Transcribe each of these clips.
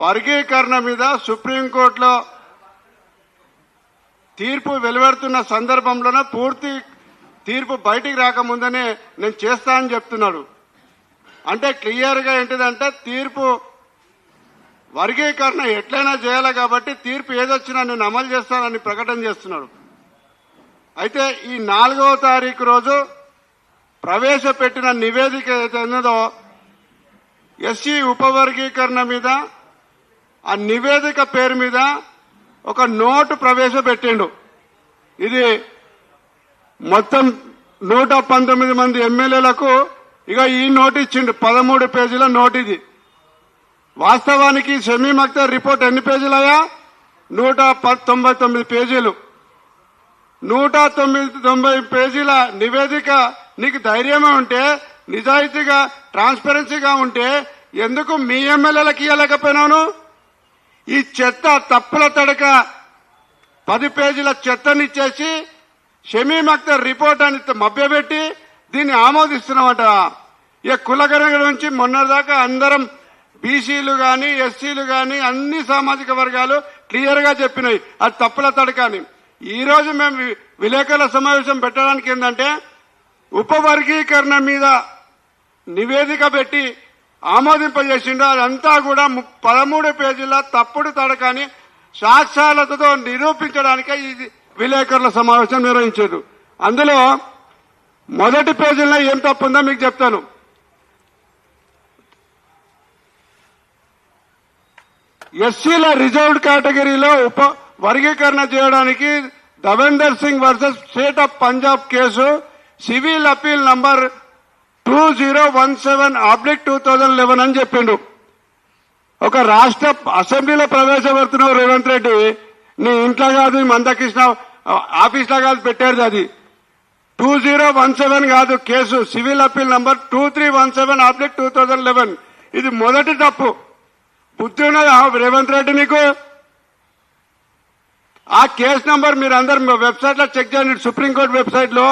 వర్గీకరణ మీద సుప్రీంకోర్టులో తీర్పు వెలువడుతున్న సందర్భంలోనే పూర్తి తీర్పు బయటికి రాకముందనే నేను చేస్తా అని చెప్తున్నాడు. అంటే క్లియర్గా ఏంటిదంటే తీర్పు వర్గీకరణ ఎట్లయినా చేయాలి కాబట్టి తీర్పు ఏదొచ్చినా నేను అమలు చేస్తానని ప్రకటన చేస్తున్నాడు. అయితే ఈ 4వ తారీఖు రోజు ప్రవేశపెట్టిన నివేదిక ఏదైనదో ఎస్సీ ఉపవర్గీకరణ మీద ఆ నివేదిక పేరు మీద ఒక నోటు ప్రవేశపెట్టిండు. ఇది మొత్తం 119 మంది ఎమ్మెల్యేలకు ఇక ఈ నోటు ఇచ్చిండు. 13 పేజీల నోటు ఇది. వాస్తవానికి షమీం అఖ్తర్ రిపోర్ట్ ఎన్ని పేజీలయ్యా? 199 పేజీలు. 190 పేజీల నివేదిక నీకు ధైర్యమే ఉంటే, నిజాయితీగా ట్రాన్స్పరెన్సీగా ఉంటే ఎందుకు మీ ఎమ్మెల్యేలకు ఇవ్వలేకపోయినాను? ఈ చెత్త తప్పుల తడక 10 పేజీల చెత్తనిచ్చేసి షమీం అఖ్తర్ రిపోర్ట్ అని మభ్యపెట్టి దీన్ని ఆమోదిస్తున్నామట. ఇక కులగణన నుంచి మొన్నటిదాకా అందరం బీసీలు గాని ఎస్సీలు గాని అన్ని సామాజిక వర్గాలు క్లియర్ గా చెప్పినాయి అది తప్పుల తడకని. ఈ రోజు మేము విలేకరుల సమావేశం పెట్టడానికి ఏంటంటే ఉపవర్గీకరణ మీద నివేదిక పెట్టి ఆమోదింపజేసిండు. అదంతా కూడా 13 పేజీల తప్పుడు తడకని సాక్ష్యాలతో నిరూపించడానికే ఈ విలేకరుల సమావేశం నిర్వహించారు. అందులో మొదటి పేజీలో ఏం తప్పు ఉందో మీకు చెప్తాను. ఎస్సీల రిజర్వ్డ్ కేటగిరీలో ఉప వర్గీకరణ చేయడానికి Davinder Singh versus state of Punjab case civil appeal number 2017/2011 అని చెప్పిండు. ఒక రాష్ట్ర అసెంబ్లీలో ప్రవేశపెడుతున్నావు రేవంత్ రెడ్డి, నీ ఇంట్లో కాదు మందకృష్ణ ఆఫీస్లో కాదు పెట్టారు. అది 2017 కాదు కేసు, సివిల్ అపీల్ నంబర్ 2317/2011. ఇది మొదటి తప్పు. బుద్ధి ఉన్నదా రేవంత్ రెడ్డి నీకు? ఆ కేసు నంబర్ మీరు అందరు వెబ్సైట్ లో చెక్ చేయండి. సుప్రీంకోర్టు వెబ్సైట్ లో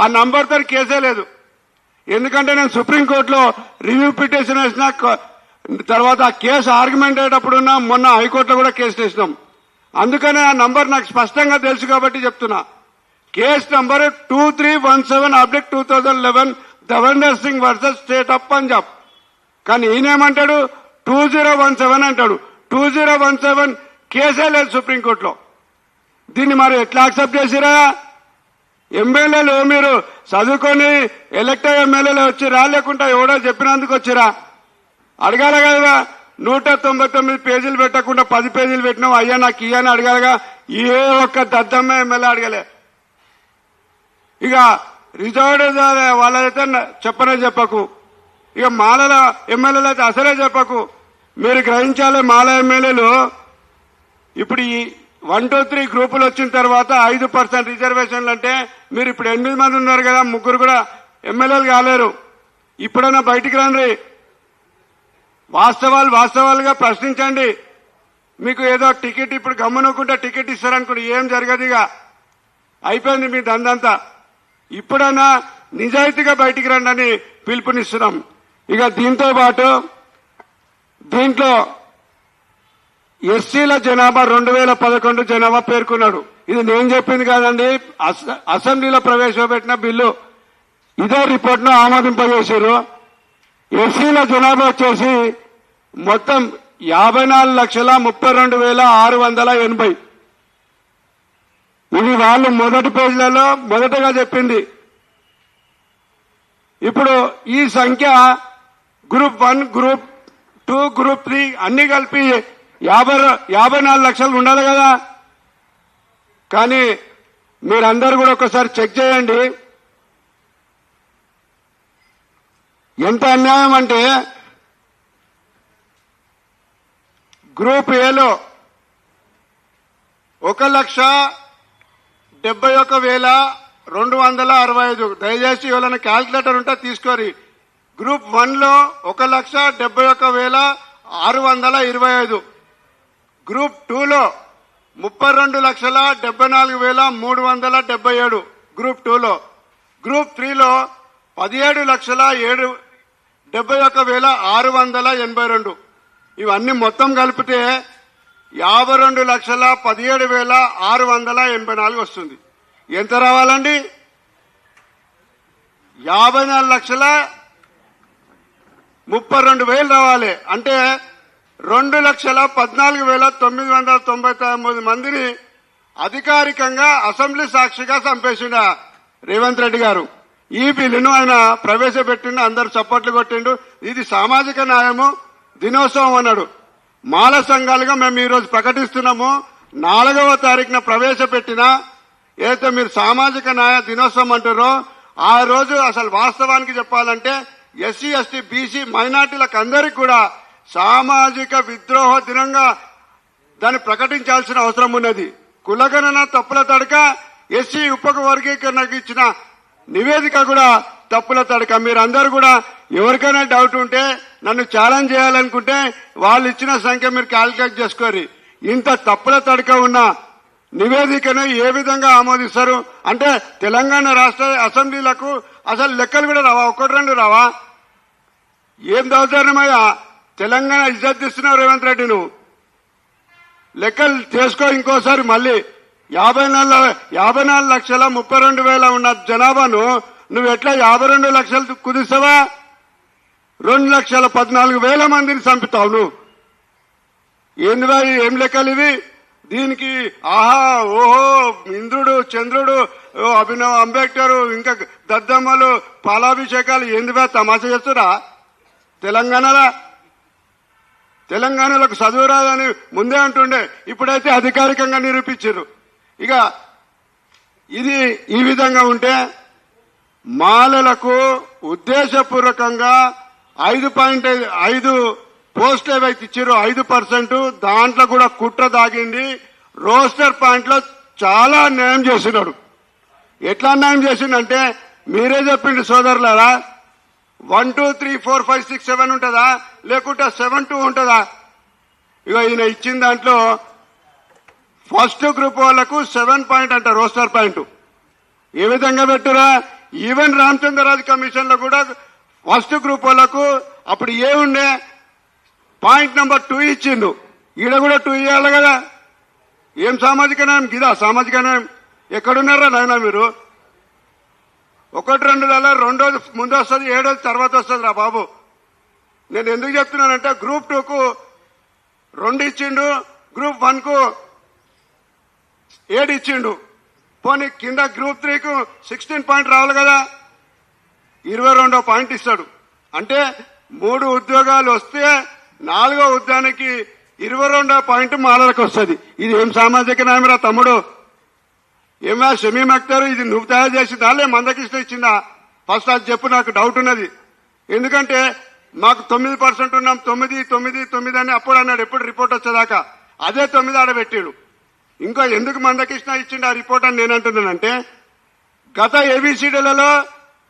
ఆ నంబర్ తో కేసే లేదు. ఎందుకంటే నేను సుప్రీంకోర్టులో రివ్యూ పిటిషన్ వేసిన తర్వాత ఆ కేసు ఆర్గ్యుమెంట్ అయ్యేటప్పుడున్నా మొన్న హైకోర్టులో కూడా కేసు వేసినాం. అందుకనే ఆ నంబర్ నాకు స్పష్టంగా తెలుసు కాబట్టి చెప్తున్నా. Case number 2317/2011 Davinder Singh versus state of Punjab. కానీ ఈయనేమంటాడు 2017 అంటాడు. 2017 కేసే లేదు సుప్రీంకోర్టులో. దీన్ని మరి ఎట్లా యాక్సెప్ట్ చేసిరా? ఎమ్మెల్యేలు మీరు చదువుకొని ఎలక్ట్ అయ్యే ఎమ్మెల్యేలు వచ్చిరా, లేకుండా ఎవడో చెప్పినందుకు వచ్చిరా? అడగాల కదా. 199 పేజీలు పెట్టకుండా 10 పేజీలు పెట్టినావు, అయ్యా నాకు ఇయ్యని అడగాలగా. ఏ ఒక్క దద్దమ్మ ఎమ్మెల్యే అడగలే. ఇక రిజర్వ్డ్ వాళ్ళైతే చెప్పనే చెప్పకు, ఇక మాలల ఎమ్మెల్యేలు అయితే అసలే చెప్పకు. మీరు గ్రహించాలి, మాల ఎమ్మెల్యేలు ఇప్పుడు ఈ 1, 2, 3 గ్రూపులు వచ్చిన తర్వాత 5% రిజర్వేషన్లు అంటే మీరు ఇప్పుడు 8 మంది ఉన్నారు కదా, 3 కూడా ఎమ్మెల్యేలు కాలేరు. ఇప్పుడైనా బయటికి రండి, వాస్తవాలుగా ప్రశ్నించండి. మీకు ఏదో టికెట్ ఇప్పుడు గమ్మునుకుంటే టికెట్ ఇస్తారనుకోండి, ఏం జరగదు. ఇక అయిపోయింది మీ దందంతా. ఇప్పుడైనా నిజాయితీగా బయటికి రండి అని పిలుపునిస్తున్నాం. ఇక దీంతో పాటు దీంట్లో ఎస్సీల జనాభా 2011 జనాభా పేర్కొన్నాడు. ఇది నేను చెప్పింది కాదండి, అసెంబ్లీలో ప్రవేశపెట్టిన బిల్లు. ఇదే రిపోర్ట్ ను ఆమోదింపజేశారు. ఎస్సీల జనాభా వచ్చేసి మొత్తం 54,32,680. ఇది వాళ్ళు మొదటి పేజీలలో మొదటగా చెప్పింది. ఇప్పుడు ఈ సంఖ్య గ్రూప్ 1, గ్రూప్ 2, గ్రూప్ 3 అన్ని కలిపి 54 లక్షలు ఉండాలి కదా. కానీ మీరందరూ కూడా ఒకసారి చెక్ చేయండి. ఎంత అన్యాయం అంటే గ్రూప్ ఏలో 1,71,265. దయచేసి ఎవరైనా క్యాల్కులేటర్ ఉంటే తీసుకోరి. గ్రూప్ 1లో 1,71,625. గ్రూప్ 2లో 32,74,377 గ్రూప్ 2లో. గ్రూప్ 3లో 17,71,682. ఇవన్నీ మొత్తం కలిపితే 52,17,684 వస్తుంది. ఎంత రావాలండి? 54,32,000 రావాలి. అంటే 2,14,999 మందిని అధికారికంగా అసెంబ్లీ సాక్షిగా చంపేసిండ రేవంత్ రెడ్డి గారు. ఈ బిల్లును ఆయన ప్రవేశపెట్టిండు, అందరు చప్పట్లు కొట్టిండు. ఇది సామాజిక న్యాయము దినోత్సవం అన్నాడు. మాల సంఘాలుగా మేము ఈరోజు ప్రకటిస్తున్నాము. 4వ తారీఖున ప్రవేశపెట్టిన ఏదైతే మీరు సామాజిక న్యాయ దినోత్సవం అంటారో ఆ రోజు అసలు వాస్తవానికి చెప్పాలంటే ఎస్సీ, ఎస్టీ, బీసీ మైనార్టీలకు అందరికీ కూడా సామాజిక విద్రోహ దినంగా దాన్ని ప్రకటించాల్సిన అవసరం ఉన్నది. కులగణన తప్పుల తడక, ఎస్సీ ఉపవర్గీకరణకు ఇచ్చిన నివేదిక కూడా తప్పుల తడక. మీరందరూ కూడా ఎవరికైనా డౌట్ ఉంటే నన్ను ఛాలెంజ్ చేయాలనుకుంటే వాళ్ళు ఇచ్చిన సంఖ్య మీరు క్యాల్కులేట్ చేసుకోరు. ఇంత తప్పుల తడక ఉన్న నివేదికను ఏ విధంగా ఆమోదిస్తారు? అంటే తెలంగాణ రాష్ట్ర అసెంబ్లీలకు అసలు లెక్కలు కూడా రావా? 1-2 రావా? ఏం దౌర్జన్యమయ్యా? తెలంగాణ ఇజ్జత్ ఇస్తున్నావు రేవంత్ రెడ్డి. నువ్వు లెక్కలు చేసుకో ఇంకోసారి. మళ్ళీ 54,32,000 ఉన్న జనాభాను నువ్వు ఎట్లా 52 లక్షలు కుదిస్తావా? 2,14,000 మందిని చంపుతావు నువ్వు. ఏందివా ఏం లెక్కలు ఇవి? దీనికి ఆహా ఓహో ఇంద్రుడు చంద్రుడు అభినవ్ అంబేద్కర్ ఇంకా దద్దమ్మలు పాలాభిషేకాలు ఏందివా తమాషా చేస్తురా? తెలంగాణలకు చదువు రాదని ముందే అంటుండే, ఇప్పుడైతే అధికారికంగా నిరూపించారు. ఇక ఇది ఈ విధంగా ఉంటే మాలలకు ఉద్దేశపూర్వకంగా 5.5 పోస్టులు ఏవైతే ఇచ్చారో 5%, దాంట్లో కూడా కుట్ర దాగింది. రోస్టర్ పాయింట్ లో చాలా అన్యాయం చేస్తున్నాడు. ఎట్లా అన్యాయం చేసిందంటే మీరే చెప్పిండు సోదరులారా. 1 2 3 4 5 6 7 ఉంటుందా లేకుంటే 7 2 ఉంటుందా? ఇక ఈయన ఇచ్చిన దాంట్లో ఫస్ట్ గ్రూప్ వాళ్ళకు 7 పాయింట్ అంట రోస్టర్ పాయింట్. ఏ విధంగా పెట్టురా? ఈవెన్ రామచంద్రరాజు కమిషన్ లో కూడా ఫస్ట్ గ్రూప్ వాళ్ళకు అప్పుడు ఏ ఉండే పాయింట్ నెంబర్ 2 ఇచ్చిండు. ఈడ కూడా 2 ఇవ్వాలి కదా. ఏం సామాజిక న్యాయం గిదా? సామాజిక న్యాయం ఎక్కడున్నారా నాయన మీరు? 1-2 2 ముందు వస్తుంది, 7 తర్వాత వస్తుంది రా బాబు. నేను ఎందుకు చెప్తున్నానంటే గ్రూప్ 2కు 2 ఇచ్చిండు, గ్రూప్ 1కు 7 ఇచ్చిండు. పోనీ కింద గ్రూప్ 3కు 16 పాయింట్ రావాలి కదా, 22వ పాయింట్ ఇస్తాడు. అంటే 3 ఉద్యోగాలు వస్తే 4వ ఉద్యోగానికి 22వ పాయింట్ మాలలకు వస్తుంది. ఇది ఏం సామాజిక న్యాయమరా తమ్ముడు? ఏమా షమీమ్ అఖ్తర్ ఇది నువ్వు తయారు చేసిందా లే మందకృష్ణ ఇచ్చిందా? ఫస్ట్ అది చెప్పు, నాకు డౌట్ ఉన్నది. ఎందుకంటే మాకు 9% ఉన్నాం, 9 అని అప్పుడు అన్నాడు. ఎప్పుడు రిపోర్ట్ వచ్చేదాకా అదే 9 ఆడబెట్టాడు. ఇంకా ఎందుకు మందకృష్ణ ఇచ్చిండు ఆ రిపోర్ట్ అని నేను అంటున్నానంటే, గత ఏబిసిడీలలో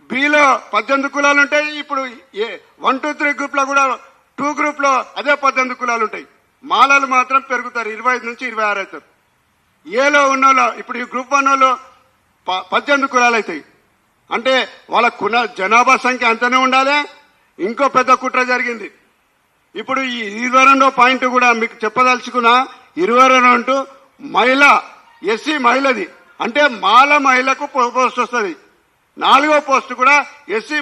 బిలో 18 కులాలు ఉంటాయి. ఇప్పుడు 1 2 3 గ్రూప్ లో కూడా 2 గ్రూప్ లో అదే 18 కులాలు ఉంటాయి. మాలలు మాత్రం పెరుగుతారు, 25 నుంచి 26 అవుతారు. ఏలో ఉన్న ఇప్పుడు ఈ గ్రూప్ 1 వాళ్ళు 18 కులాలు అవుతాయి. అంటే వాళ్ళ జనాభా సంఖ్య అంతనే ఉండాలి. ఇంకో పెద్ద కుట్ర జరిగింది. ఇప్పుడు ఈ 22వ పాయింట్ కూడా మీకు చెప్పదలుచుకున్నా. 22 మహిళ ఎస్సీ మహిళది, అంటే మాల మహిళకు పోస్ట్ వస్తుంది. 4వ పోస్ట్ కూడా ఎస్సీ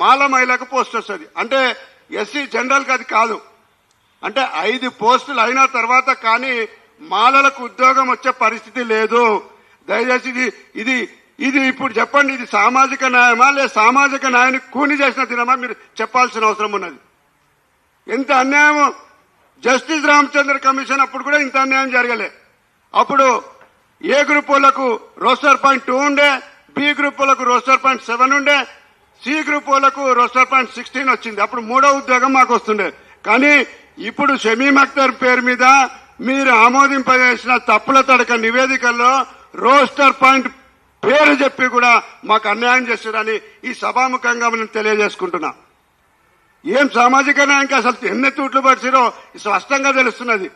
మాల మహిళకు పోస్ట్ వస్తుంది. అంటే ఎస్సీ జనరల్ కి అది కాదు. అంటే 5 పోస్టులు అయిన తర్వాత కానీ మాలలకు ఉద్యోగం వచ్చే పరిస్థితి లేదు. దయచేసి ఇది ఇప్పుడు చెప్పండి, ఇది సామాజిక న్యాయమా లేదా సామాజిక న్యాయాన్ని కూని చేసిన దినమా? మీరు చెప్పాల్సిన అవసరం ఉన్నది. ఎంత అన్యాయం! జస్టిస్ రామచంద్ర కమిషన్ అప్పుడు కూడా ఇంత అన్యాయం జరగలే. అప్పుడు ఏ గ్రూప్ వాళ్ళకు రోస్టర్ పాయింట్ 2 ఉండే, బి గ్రూప్ వాళ్ళకు రోస్టర్ పాయింట్ 7 ఉండే, సి గ్రూప్ వాళ్ళకు రోస్టర్ పాయింట్ 16 వచ్చింది. అప్పుడు 3వ ఉద్యోగం మాకు వస్తుండే. కానీ ఇప్పుడు షమీమ్ అఖ్తర్ పేరు మీద మీరు ఆమోదింపజేసిన తప్పుల తడక నివేదికల్లో రోస్టర్ పాయింట్ పేరు చెప్పి కూడా మాకు అన్యాయం చేస్తారని ఈ సభాముఖంగా నేను తెలియజేసుకుంటున్నా. ఏం సామాజిక న్యాయానికి అసలు ఎన్ని తూట్లు పడిచిరో స్పష్టంగా తెలుస్తున్నది.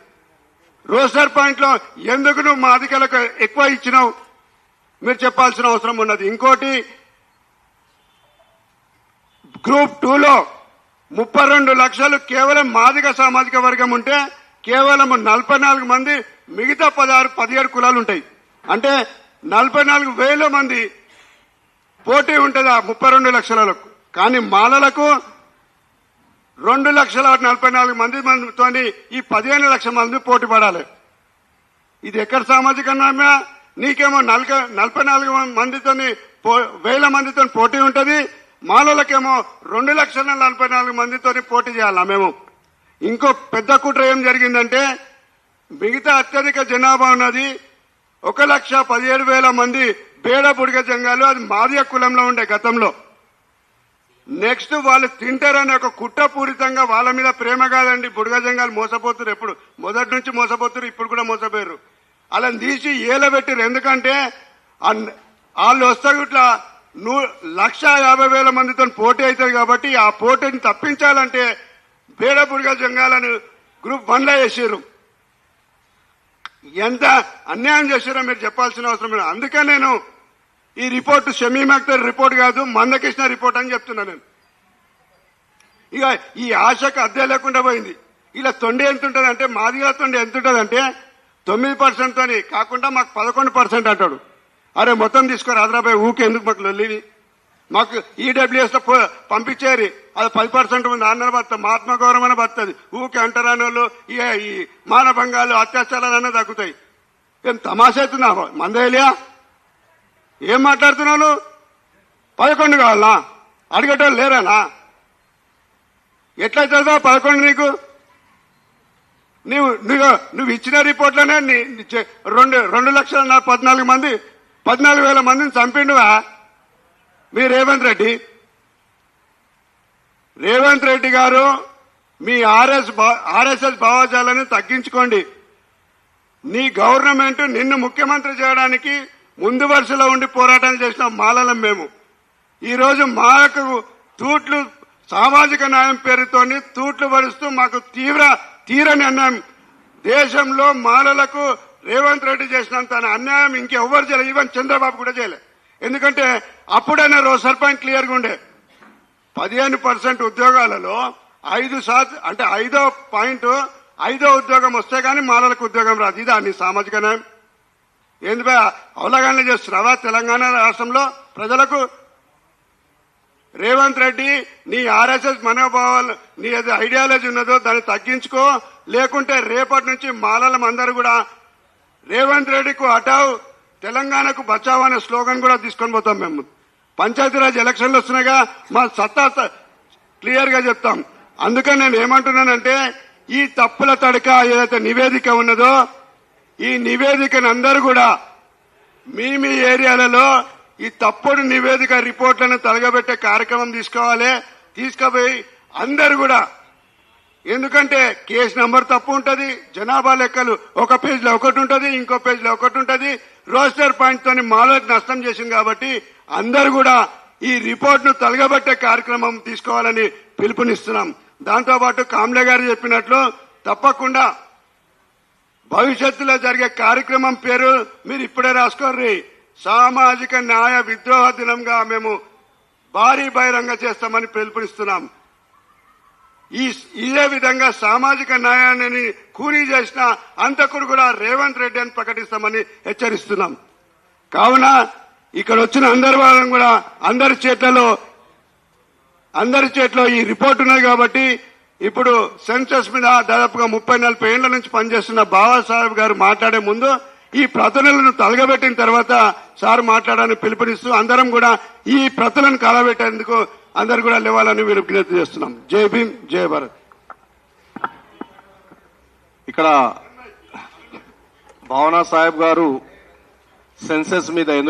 రోస్టర్ పాయింట్ లో ఎందుకు నువ్వు మాదికలకు ఎక్కువ ఇచ్చినావు మీరు చెప్పాల్సిన అవసరం ఉన్నది. ఇంకోటి, గ్రూప్ 2లో 32 లక్షలు కేవలం మాదిగ సామాజిక వర్గం ఉంటే కేవలం 44 మంది, మిగతా 17 కులాలు ఉంటాయి. అంటే 44,000 మంది పోటీ ఉంటుంది ఆ 32 లక్షలకు. కానీ మాలలకు 2,44,000 మందితోని ఈ 15 లక్షల మంది పోటీ పడాలి. ఇది ఎక్కడ సామాజిక న్యాయమా? నీకేమో 44 మందితోని 1,000 మందితో పోటీ ఉంటది, మాలలకేమో 2,44,000 మందితోని పోటీ చేయాలా మేము. ఇంకో పెద్ద కుట్ర ఏం జరిగిందంటే మిగతా అత్యధిక జనాభా ఉన్నది 1,17,000 మంది బేడ బుడిగ జంగాలు, అది మాదిగ కులంలో ఉండే గతంలో. నెక్స్ట్ వాళ్ళు తింటారని ఒక కుట్రపూరితంగా వాళ్ళ మీద ప్రేమ కాదండి, బుడిగ జంగాలు మోసపోతున్నారు, ఎప్పుడు మొదటి నుంచి మోసపోతున్నారు, ఇప్పుడు కూడా మోసపోయారు. అలా తీసి ఏలబెట్టారు. ఎందుకంటే వాళ్ళు వస్తే ఇట్లా 1,50,000 మందితో పోటీ అవుతుంది కాబట్టి ఆ పోటీని తప్పించాలంటే బేడ బుడిగ జంగాలను గ్రూప్ 1లో వేసారు. ఎంత అన్యాయం చేశారో మీరు చెప్పాల్సిన అవసరం లేదు. అందుకే నేను ఈ రిపోర్టు షమీమ్ అఖ్తర్ రిపోర్ట్ కాదు, మందకృష్ణ రిపోర్ట్ అని చెప్తున్నా నేను. ఇక ఈ ఆశకు అద్దె లేకుండా పోయింది. ఇలా తొండి ఎంత ఉంటుంది అంటే, మాదిగా తొండి ఎంత ఉంటుంది అంటే 9% తోని కాకుండా మాకు 11% అంటాడు. అరే మొత్తం తీసుకోరు హైదరాబాద్, ఊకే ఎందుకు మాకు లొల్లిని, మాకు ఈడబ్ల్యూఎస్ లో పంపించేరి, అది 10% ఉంది, అన్న బతుతుంది, మహాత్మా గౌరవం అని బతుతుంది. ఊకే అంటరాని వాళ్ళు ఈ మానభంగాలు అత్యాచారాలన్నా తగ్గుతాయి. ఏం తమాషా అవుతున్నావు మందేలియా? ఏం మాట్లాడుతున్నావు? 11 కావాలా? అడిగేటోళ్ళు లేరానా? ఎట్లయితుందా 11 నీకు? నువ్వు ఇచ్చిన రిపోర్ట్లోనే 2,14,000 మంది 14,000 మందిని చంపిండువా మీ రేవంత్ రెడ్డి. రేవంత్ రెడ్డి గారు మీ ఆర్ఎస్ఎస్ భావజాలను తగ్గించుకోండి. నీ గవర్నమెంట్ నిన్ను ముఖ్యమంత్రి చేయడానికి ముందు వరుసలో ఉండి పోరాటం చేసిన మాలలం మేము. ఈరోజు మాలకు తూట్లు సామాజిక న్యాయం పేరుతోని తూట్లు భరుస్తూ మాకు తీరని అన్యాయం, దేశంలో మాలలకు రేవంత్ రెడ్డి చేసినంత అన్యాయం ఇంకెవ్వరు చేయలేదు, ఈవెన్ చంద్రబాబు కూడా చేయలే. ఎందుకంటే అప్పుడైనా రోసర్ పాయింట్ క్లియర్గా ఉండే. 15% ఉద్యోగాలలో 5% అంటే 5వ పాయింట్ 5వ ఉద్యోగం వస్తే గానీ మాలలకు ఉద్యోగం రాదు. ఇదా నీ సామాజిక న్యాయం? ఏంది బా అవలగానే చేస్తున్నావా తెలంగాణ రాష్ట్రంలో ప్రజలకు? రేవంత్ రెడ్డి నీ ఆర్ఎస్ఎస్ మనోభావాలు, నీ ఏది ఐడియాలజీ ఉన్నదో దాన్ని తగ్గించుకో, లేకుంటే రేపటి నుంచి మాలలం అందరూ కూడా రేవంత్ రెడ్డికు హటావ్ తెలంగాణకు బచావ్ అనే స్లోగన్ కూడా తీసుకొని పోతాం మేము. పంచాయతీరాజ్ ఎలక్షన్లు వస్తున్నాయిగా, మా సత్తా క్లియర్ గా చెప్తాం. అందుకని నేను ఏమంటున్నానంటే ఈ తప్పుల తడక ఏదైతే నివేదిక ఉన్నదో ఈ నివేదికను అందరూ కూడా మీ ఏరియాలలో ఈ తప్పుడు నివేదిక రిపోర్ట్లను తలగబెట్టే కార్యక్రమం తీసుకోవాలి. తీసుకుపోయి అందరు కూడా, ఎందుకంటే కేసు నంబర్ తప్పు ఉంటది, జనాభా లెక్కలు ఒక పేజ్లో ఒకటి ఉంటది, ఇంకో పేజ్లో ఒకటి ఉంటది, రోస్టర్ పాయింట్ తోని మాలకు నష్టం చేసింది. కాబట్టి అందరు కూడా ఈ రిపోర్ట్ ను తలగబెట్టే కార్యక్రమం తీసుకోవాలని పిలుపునిస్తున్నాం. దాంతోపాటు కామ్లే గారు చెప్పినట్లు తప్పకుండా భవిష్యత్తులో జరిగే కార్యక్రమం పేరు మీరు ఇప్పుడే రాసుకోర్రి. సామాజిక న్యాయ విద్రోహ దినంగా మేము భారీ బహిరంగ చేస్తామని పిలుపునిస్తున్నాం. ఇదే విధంగా సామాజిక న్యాయాన్ని కూనీ చేసిన అంతకుడు కూడా రేవంత్ రెడ్డి అని ప్రకటిస్తామని హెచ్చరిస్తున్నాం. కావున ఇక్కడ వచ్చిన అందరి వాళ్ళని కూడా అందరి చేతిలో ఈ రిపోర్ట్ ఉన్నది. కాబట్టి ఇప్పుడు సెన్సస్ మీద దాదాపుగా 30-40 ఏళ్ల నుంచి పనిచేస్తున్న బాబాసాహెబ్ గారు మాట్లాడే ముందు ఈ ప్రతులను తలగబెట్టిన తర్వాత సార్ మాట్లాడాలని పిలుపునిస్తూ అందరం కూడా ఈ ప్రతులను కాలబెట్టేందుకు అందరు కూడా లేవాలని విజ్ఞప్తి చేస్తున్నాం. జై భీమ్, జై భారత్. ఇక్కడ భావనా సాహెబ్ గారు సెన్సస్ మీద ఎందుకు